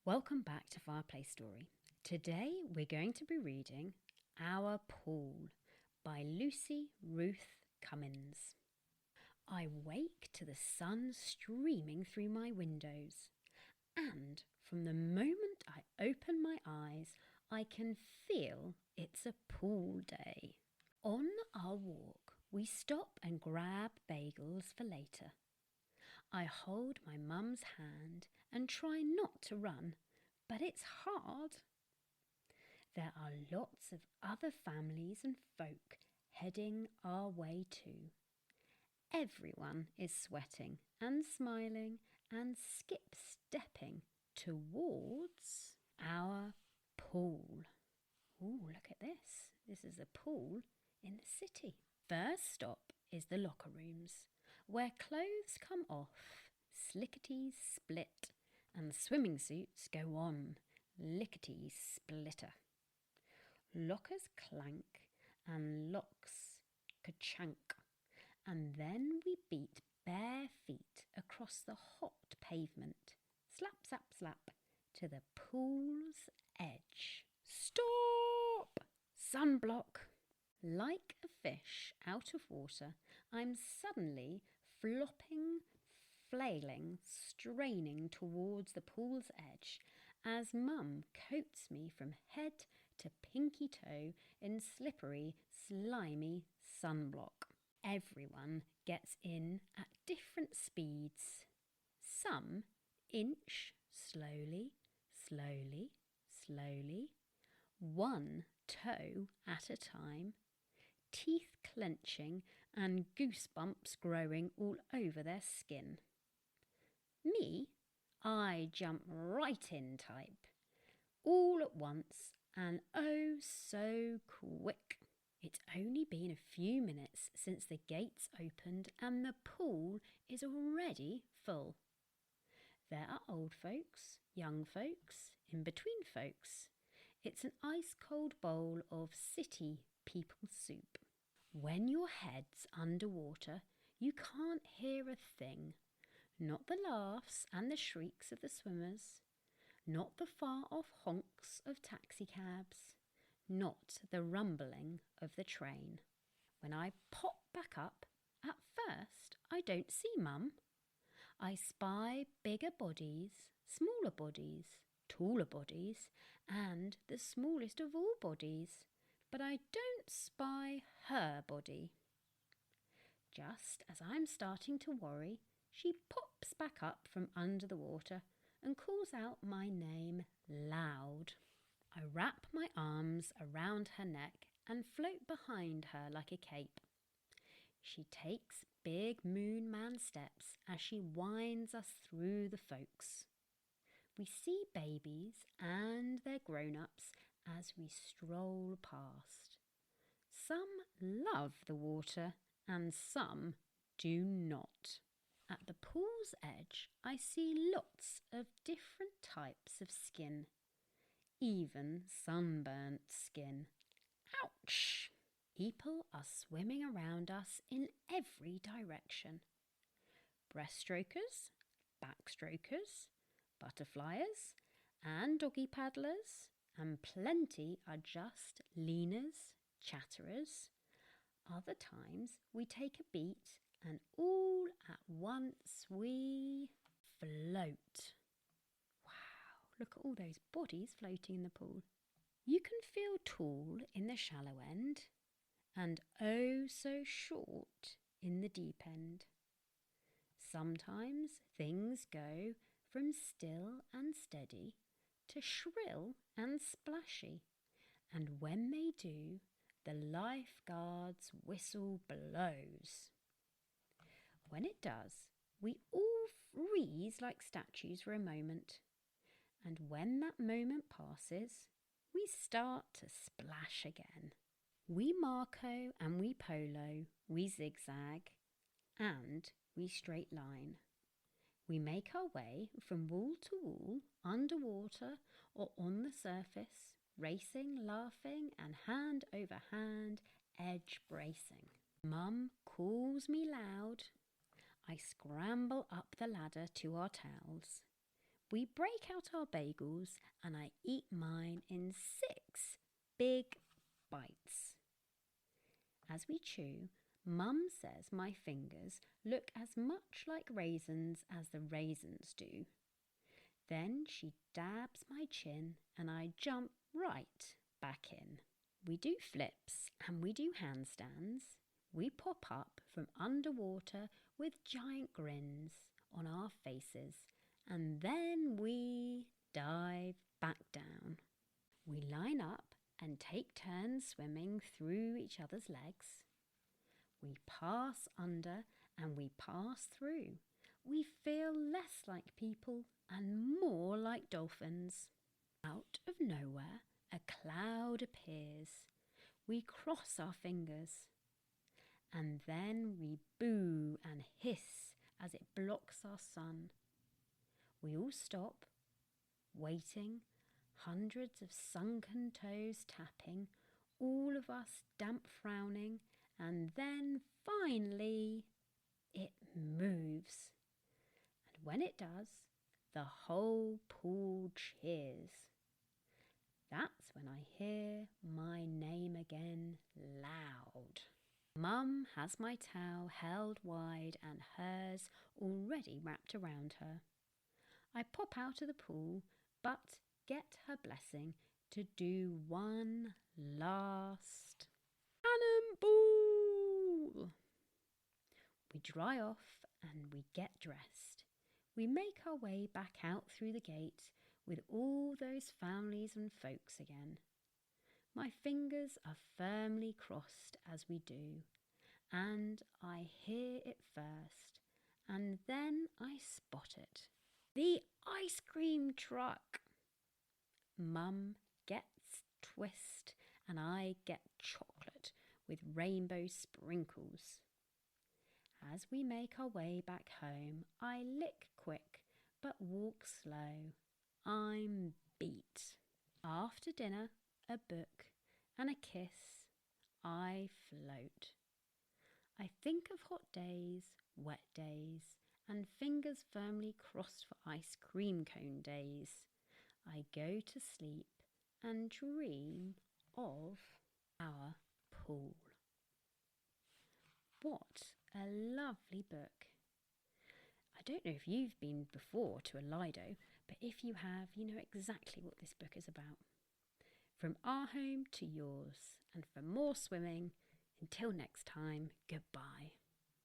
Welcome back to Fireplace Story. Today we're going to be reading Our Pool by Ruth Cummins. I wake to the sun streaming through my windows, and from the moment I open my eyes, I can feel it's a pool day. On our walk, we stop and grab bagels for later. I hold my mum's hand and try not to run, but it's hard. There are lots of other families and folk heading our way too. Everyone is sweating and smiling and skip-stepping towards our pool. Ooh, look at this. This is a pool in the city. First stop is the locker rooms, where clothes come off, slickety-split, and swimming suits go on, lickety-splitter. Lockers clank and locks ka-chunk, and then we beat bare feet across the hot pavement, slap, slap, slap, to the pool's edge. Stop! Sunblock! Like a fish out of water, I'm suddenly flopping, flailing, straining towards the pool's edge as Mum coats me from head to pinky toe in slippery, slimy sunblock. Everyone gets in at different speeds. Some inch slowly, slowly, slowly, one toe at a time, teeth clenching and goosebumps growing all over their skin. Me, I jump right in type, all at once and oh so quick. It's only been a few minutes since the gates opened and the pool is already full. There are old folks, young folks, in-between folks. It's an ice-cold bowl of city people soup. When your head's underwater, you can't hear a thing. Not the laughs and the shrieks of the swimmers, not the far-off honks of taxicabs, not the rumbling of the train. When I pop back up, at first I don't see Mum. I spy bigger bodies, smaller bodies, taller bodies, and the smallest of all bodies, but I don't spy her body. Just as I'm starting to worry, she pops back up from under the water and calls out my name loud. I wrap my arms around her neck and float behind her like a cape. She takes big moon man steps as she winds us through the folks. We see babies and their grown-ups as we stroll past. Some love the water and some do not. At the pool's edge, I see lots of different types of skin, even sunburnt skin. Ouch! People are swimming around us in every direction. Breaststrokers, backstrokers, butterflyers, and doggy paddlers, and plenty are just leaners, chatterers. Other times we take a beat and all at once we float. Wow, look at all those bodies floating in the pool. You can feel tall in the shallow end and oh so short in the deep end. Sometimes things go from still and steady to shrill and splashy, and when they do, the lifeguard's whistle blows. When it does, we all freeze like statues for a moment, and when that moment passes, we start to splash again. We Marco and we Polo, we zigzag, and we straight line. We make our way from wall to wall, underwater or on the surface, racing, laughing, and hand over hand, edge bracing. Mum calls me loud. I scramble up the ladder to our towels. We break out our bagels and I eat mine in 6 big bites. As we chew, Mum says my fingers look as much like raisins as the raisins do. Then she dabs my chin and I jump right back in. We do flips and we do handstands. We pop up from underwater with giant grins on our faces, and then we dive back down. We line up and take turns swimming through each other's legs. We pass under and we pass through. We feel less like people and more like dolphins. Out of nowhere, a cloud appears. We cross our fingers. And then we boo and hiss as it blocks our sun. We all stop, waiting, hundreds of sunken toes tapping, all of us damp frowning, and then finally it moves. And when it does, the whole pool cheers. That's when I hear my name again loud. Mum has my towel held wide and hers already wrapped around her. I pop out of the pool, but get her blessing to do one last cannonball. We dry off and we get dressed. We make our way back out through the gate with all those families and folks again. My fingers are firmly crossed as we do, and I hear it first, and then I spot it. The ice cream truck! Mum gets twist and I get chocolate with rainbow sprinkles. As we make our way back home, I lick quick but walk slow. I'm beat. After dinner, a book and a kiss, I float. I think of hot days, wet days, and fingers firmly crossed for ice cream cone days. I go to sleep and dream of our pool. What a lovely book. I don't know if you've been before to a Lido, but if you have, you know exactly what this book is about. From our home to yours, and for more swimming, until next time, goodbye.